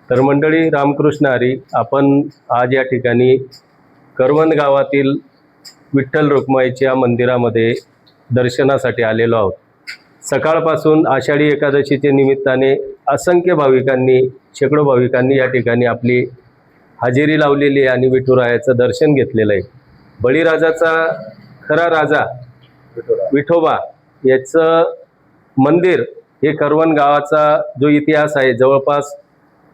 तर मंडळी, रामकृष्ण हरी. आपण आज या ठिकाणी करवंद गावातील विठ्ठल रुक्माईच्या मंदिरामध्ये दर्शनासाठी आलेलो आहोत. सकाळपासून आषाढी एकादशीच्या निमित्ताने असंख्य भाविकांनी, शेकडो भाविकांनी या ठिकाणी आपली हजेरी लावलेली आहे आणि विठुरायाचं दर्शन घेतलेलं आहे. बळीराजाचा खरा राजा विठोबा याचं मंदिर हे करवंद गावाचा जो इतिहास आहे, जवळपास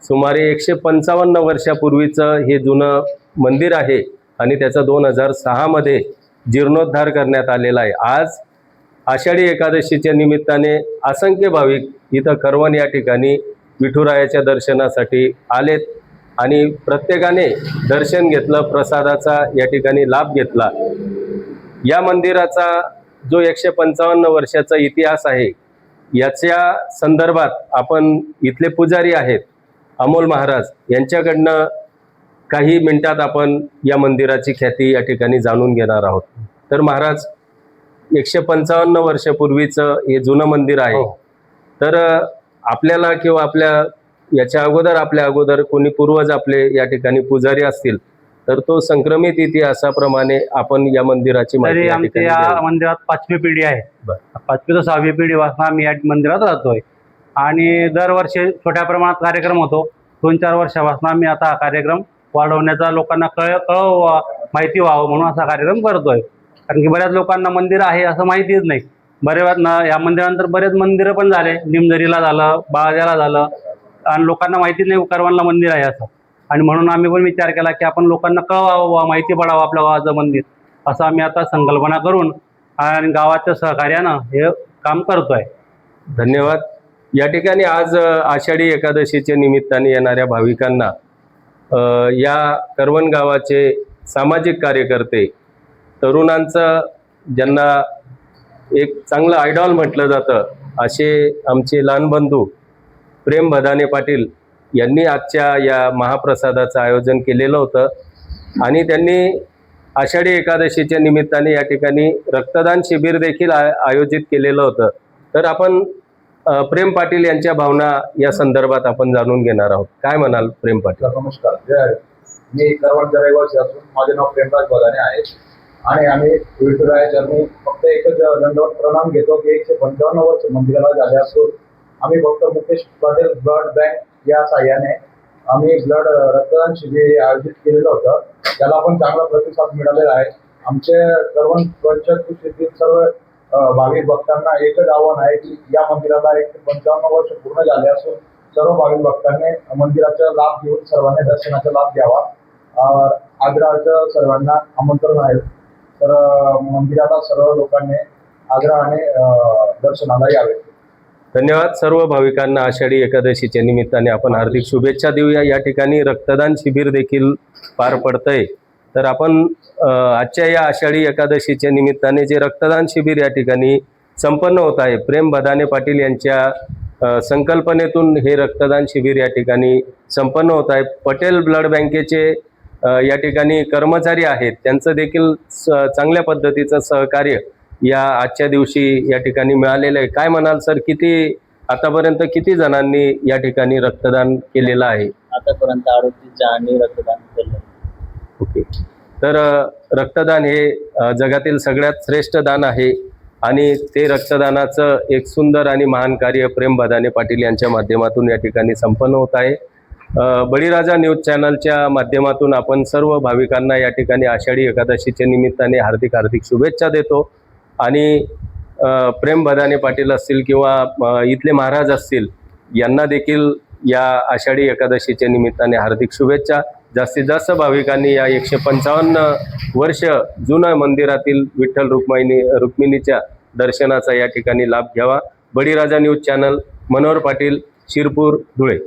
सुमारे 155 वर्षापूर्वीचं हे जुनं मंदिर आहे आणि त्याचा 2006 मध्ये जीर्णोद्धार करण्यात आलेला आहे. आज आषाढी एकादशीच्या निमित्ताने असंख्य भाविक इथं करवंद या ठिकाणी विठुरायाच्या दर्शनासाठी आलेत आणि प्रत्येकाने दर्शन घेतलं, प्रसादाचा या ठिकाणी लाभ घेतला. या मंदिराचा जो 155 वर्षाचा इतिहास आहे, याच्या संदर्भात आपण इथले पुजारी आहेत अमोल महाराज यांच्याकडनं काही मिनिटात आपण या मंदिराची ख्याती या ठिकाणी जाणून घेणार आहोत. तर महाराज, 155 वर्षापूर्वीचं हे जुनं मंदिर आहे. तर आपल्याला किंवा याच्या अगोदर, आपल्या अगोदर कोणी पूर्वज आपले या ठिकाणी पुजारी असतील तर तो संक्रमित इतिहासाप्रमाणे आपण या मंदिराची माहिती या ठिकाणी या मंदिरात 5वी पिढी आहे. 5वी ते 6वी पिढी वाचना आम्ही या मंदिरात राहतोय आणि दरवर्षी छोट्या प्रमाणात कार्यक्रम होतो. 2-4 वर्षापासून आम्ही आता हा कार्यक्रम वाढवण्याचा, लोकांना माहिती व्हावं म्हणून असा कार्यक्रम करतोय. कारण की बऱ्याच लोकांना मंदिर आहे असं माहितीच नाही. बरेच या मंदिरानंतर बरेच मंदिरं पण झाले, निमजरीला झालं, बाळाजाला झालं आणि लोकांना माहितीच नाही करवंदला मंदिर आहे असं. आणि म्हणून आम्ही पण विचार केला की आपण लोकांना कळवावं, माहिती पडावं आपल्या गावाचं मंदिर, असं आम्ही आता संकल्पना करून आणि गावाच्या सहकार्यानं हे काम करतोय. धन्यवाद. या ठिकाणी आज आषाढी एकादशीच्या निमित्ताने येणाऱ्या भाविकांना या करवंद गावाचे सामाजिक कार्यकर्ते, तरुणांचं ज्यांना एक चांगलं आयडॉल म्हटलं जातं, असे आमचे लहान बंधू प्रेम भदाने पाटील यांनी आजच्या या महाप्रसादाचं आयोजन केलेलं होतं आणि त्यांनी आषाढी एकादशीच्या निमित्ताने या ठिकाणी रक्तदान शिबिर देखील आयोजित केलेलं होतं. तर आपण प्रेम पाटील यांच्या भावना या संदर्भात आपण जाणून घेणार आहोत. काय म्हणाल प्रेम पाटील? नमस्कार. मी करवंद रहिवासी असून माझे नाव प्रेमराज भदाने आहे आणि आम्ही विठुराया चरणी फक्त एकच दंडवत प्रणाम घेतो की 155 वर्ष मंदिराला झाले असून आम्ही फक्त मुकेश पटेल ब्लड बँक या साह्याने आम्ही रक्तदान शिबिर आयोजित केलेलं होतं. त्याला पण चांगला प्रतिसाद मिळालेला आहे. आमचे करवंद पंचायत सर्व भाविक भक्तांना एकच आव्हान आहे की या मंदिराला 155 वर्ष पूर्ण झाले असून सर्व भाविक भक्तांनी मंदिराचा लाभ घेऊन सर्वांनी दर्शनाचा लाभ घ्यावा. आग्रहाचं सर्वांना आमंत्रण आहे. तर मंदिराला सर्व लोकांनी आग्रहाने दर्शनाला यावे. धन्यवाद. सर्व भाविकांना आषाढी एकादशीच्या निमित्ताने आपण हार्दिक शुभेच्छा देऊया. या ठिकाणी रक्तदान शिबिर देखील पार पडतंय. तर आपण आजच्या या आषाढी एकादशीच्या निमित्ताने जे रक्तदान शिबिर या ठिकाणी संपन्न होत आहे, प्रेम भदाने पाटील यांच्या संकल्पनेतून हे रक्तदान शिबिर या ठिकाणी संपन्न होत आहे. पटेल ब्लड बँकेचे या ठिकाणी कर्मचारी आहेत, त्यांचं देखील चांगल्या पद्धतीचं सहकार्य या आजच्या दिवशी या ठिकाणी मिळालेलं आहे. काय म्हणाल सर, आतापर्यंत किती जणांनी या ठिकाणी रक्तदान केलेलं आहे? आतापर्यंत 38 जणांनी रक्तदान केलं. ओके. तर रक्तदान हे जगातील सगळ्यात श्रेष्ठ दान आहे आणि ते रक्तदानाचं एक सुंदर आणि महान कार्य प्रेम भदाने पाटील यांच्या माध्यमातून या ठिकाणी संपन्न होत आहे. बळीराजा न्यूज चॅनलच्या माध्यमातून आपण सर्व भाविकांना या ठिकाणी आषाढी एकादशीच्या निमित्ताने हार्दिक शुभेच्छा देतो आणि प्रेम भदाने पाटील असतील किंवा इथले महाराज असतील, यांना देखील या आषाढी एकादशीच्या निमित्ताने हार्दिक शुभेच्छा. जास्तीत जास्त भाविकांनी या 155 वर्ष जुनं मंदिरातील विठ्ठल रुक्मिणीच्या दर्शनाचा या ठिकाणी लाभ घ्यावा. बळीराजा न्यूज चॅनल, मनोहर पाटील, शिरपूर, धुळे.